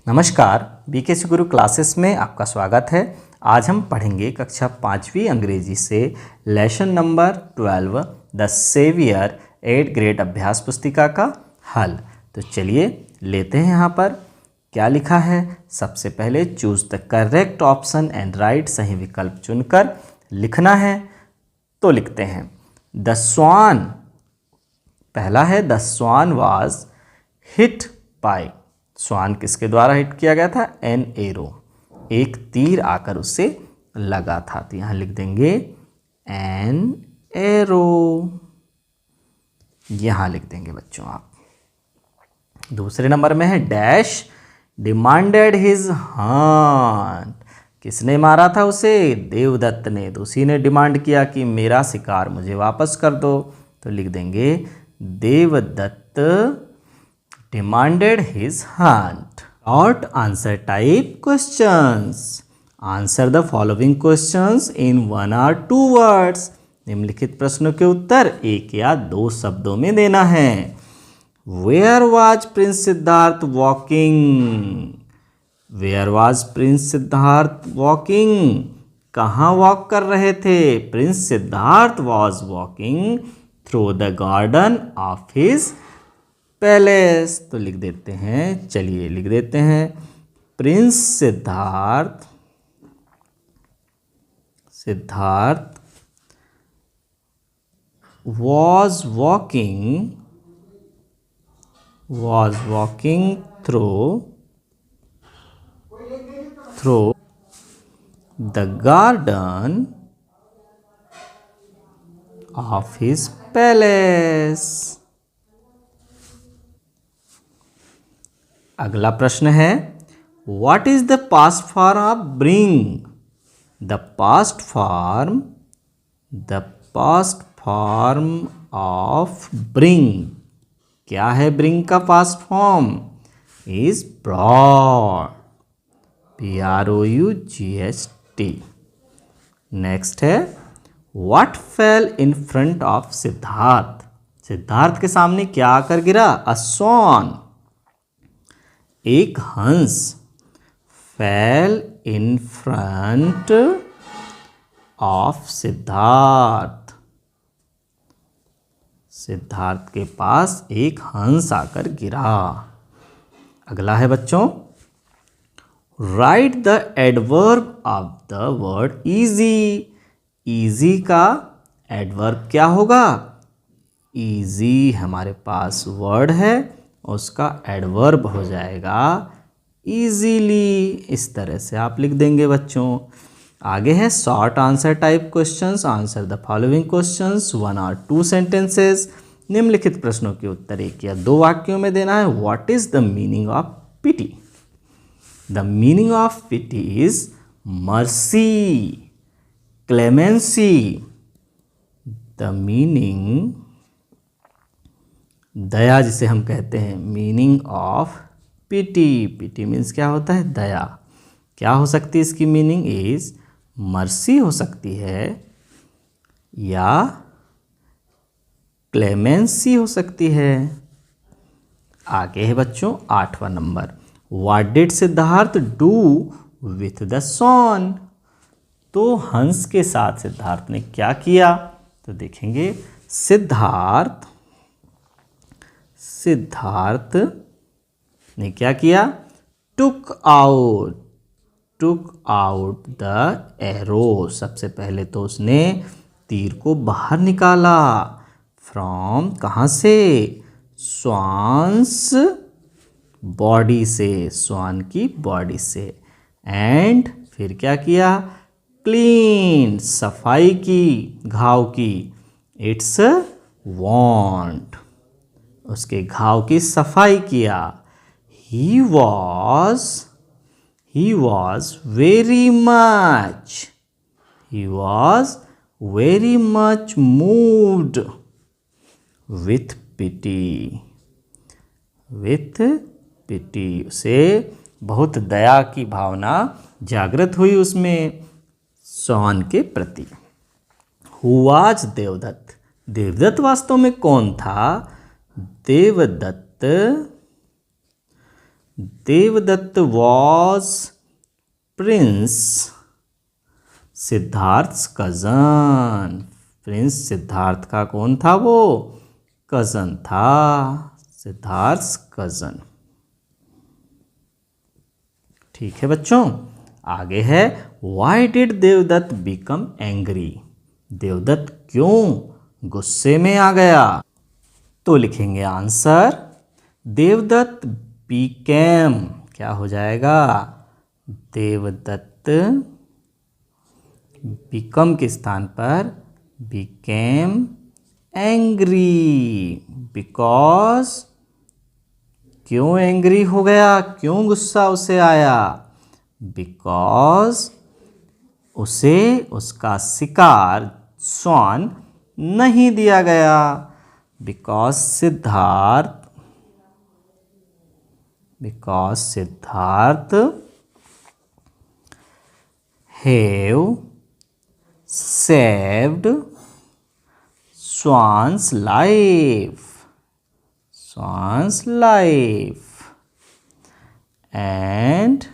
नमस्कार, बीकेसी गुरु क्लासेस में आपका स्वागत है। आज हम पढ़ेंगे कक्षा 5वीं अंग्रेजी से lesson number 12 the saviour 8th grade अभ्यास पुस्तिका का हल। तो चलिए लेते हैं यहाँ पर क्या लिखा है। सबसे पहले choose the correct option and right, सही विकल्प चुनकर लिखना है। तो लिखते हैं द स्वान, पहला है the swan was hit by, swan किसके द्वारा हिट किया गया था? एन एरो, एक तीर आकर उससे लगा था। तो यहां लिख देंगे एन एरो, यहां लिख देंगे बच्चों आप। दूसरे नंबर में है डैश डिमांडेड हिज हंट, किसने मारा था उसे? देवदत्त ने। तो उसी ने डिमांड किया कि मेरा शिकार मुझे वापस कर दो। तो लिख देंगे Devdutt demanded his hunt. Short answer type questions. Answer the following questions in 1 or 2 words. निम्नलिखित प्रश्नों के उत्तर एक या दो शब्दों में देना है। Where was Prince Siddharth walking? Where was Prince Siddharth walking? कहाँ वॉक कर रहे थे? Prince Siddharth was walking through the garden of his palace. तो लिख देते हैं, चलिए लिख देते हैं Prince Siddharth was walking through the garden of his palace। अगला प्रश्न है what is the past form of bring? The past form of bring, क्या है ब्रिंग का past form? Is brought, BROUGHT। Next है what fell in front of Siddhartha? Siddhartha के सामने क्या आकर गिरा? अ स्वॉन, एक हंस। फैल इन फ्रंट ऑफ सिद्धार्थ, सिद्धार्थ के पास एक हंस आकर गिरा। अगला है बच्चों right the adverb of the word easy. Easy का एडवर्ब क्या होगा? इजी हमारे पास वर्ड है, उसका एडवर्ब हो जाएगा इजीली। इस तरह से आप लिख देंगे बच्चों। आगे है short answer type questions. Answer the following questions 1 or 2 sentences. निम्नलिखित प्रश्नों के उत्तर एक या दो वाक्यों में देना है। What is the meaning of pity? The meaning of pity is mercy, clemency. The meaning, दया जिसे हम कहते हैं, meaning of pity, pity means क्या होता है? दया। क्या हो सकती है इसकी मीनिंग? इज मर्सी हो सकती है या क्लेमेंसी हो सकती है। आगे है बच्चों 8वां number what did Siddhartha do with the swan? तो हंस के साथ सिद्धार्थ ने क्या किया? तो देखेंगे सिद्धार्थ ने क्या किया? टुक आउट द एरो, सबसे पहले तो उसने तीर को बाहर निकाला। फ्रॉम, कहाँ से? स्वान्स बॉडी से, स्वान की बॉडी से। एंड फिर क्या किया? क्लीन, सफाई की, घाव की। इट्स वॉन्ट, उसके घाव की सफाई किया। He was very much moved with pity, उसे बहुत दया की भावना जागृत हुई उसमें सॉन के प्रति। Who was Devdutt? देवदत्त वास्तव में कौन था? Devadatta Devadatta was prince Siddhartha cousin. Prince Siddhartha का कौन था? वो कजन था, सिद्धार्थ कजन। ठीक है बच्चों, आगे है why did Devadatta become angry. Devadatta क्यों गुस्से में आ गया? तो लिखेंगे आंसर देवदत्त बिकेम, क्या हो जाएगा? देवदत्त बिकम के स्थान पर बिकेम एंग्री, बिकॉज, क्यों एंग्री हो गया, क्यों गुस्सा उसे आया? बिकॉज उसे उसका शिकार स्वान नहीं दिया गया। Because Siddharth have saved Swan's life and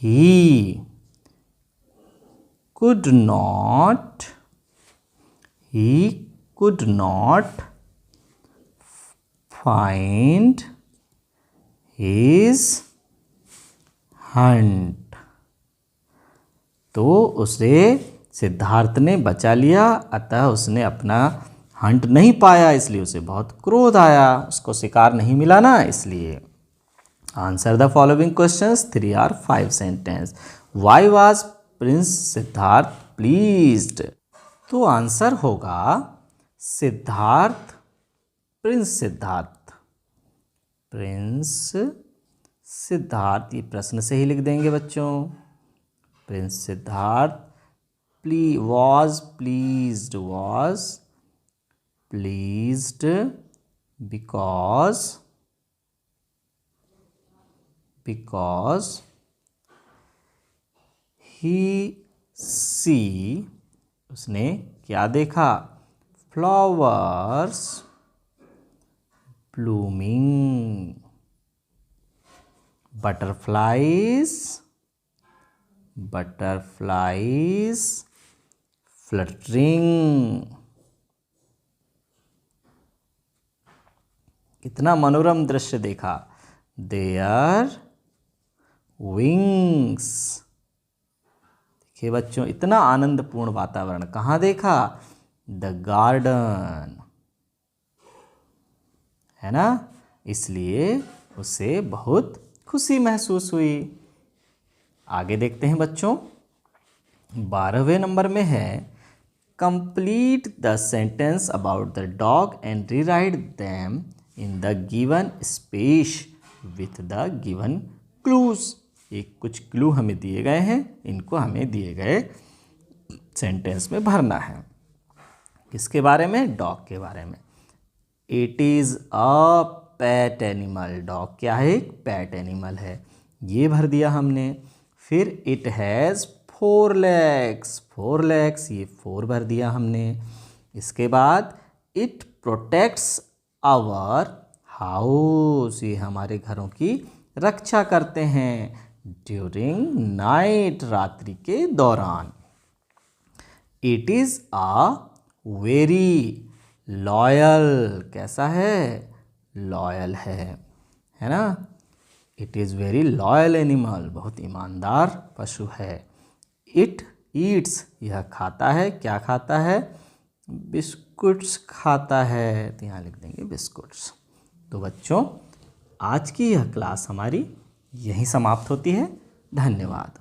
he could not find his hunt। तो उसे सिद्धार्थ ने बचा लिया, अतः उसने अपना हंट नहीं पाया, इसलिए उसे बहुत क्रोध आया, उसको शिकार नहीं मिला ना, इसलिए। आंसर द फॉलोइंग क्वेश्चंस 3 और 5 sentence. Why was Prince Siddharth pleased? तो आंसर होगा सिद्धार्थ, प्रिंस सिद्धार्थ, ये प्रश्न से ही लिख देंगे बच्चों। Prince Siddharth was pleased because उसने क्या देखा? Flowers blooming, butterflies fluttering। कितना मनोरम दृश्य देखा। Their wings। देखिए बच्चों, इतना आनंदपूर्ण वातावरण कहाँ देखा? द गार्डन, है ना, इसलिए उसे बहुत खुशी महसूस हुई। आगे देखते हैं बच्चों, 12वें नंबर में है complete the sentence about the dog and rewrite them in the given space with the given clues. एक कुछ क्लू हमें दिए गए हैं, इनको हमें दिए गए सेंटेंस में भरना है। किसके बारे में? डॉग के बारे में। It is a pet animal. Dog क्या है? एक पेट एनिमल है, ये भर दिया हमने। फिर इट हैज़ 4 legs, 4 legs, ये 4 भर दिया हमने। इसके बाद इट प्रोटेक्ट्स आवर हाउस, ये हमारे घरों की रक्षा करते हैं ड्यूरिंग नाइट, रात्रि के दौरान। It is a very loyal, कैसा है? लॉयल है ना। It is very loyal animal, बहुत ईमानदार पशु है। इट ईट्स, यह खाता है, क्या खाता है? बिस्कुट्स खाता है, तो यहाँ लिख देंगे बिस्कुट्स। तो बच्चों, आज की यह क्लास हमारी यहीं समाप्त होती है। धन्यवाद।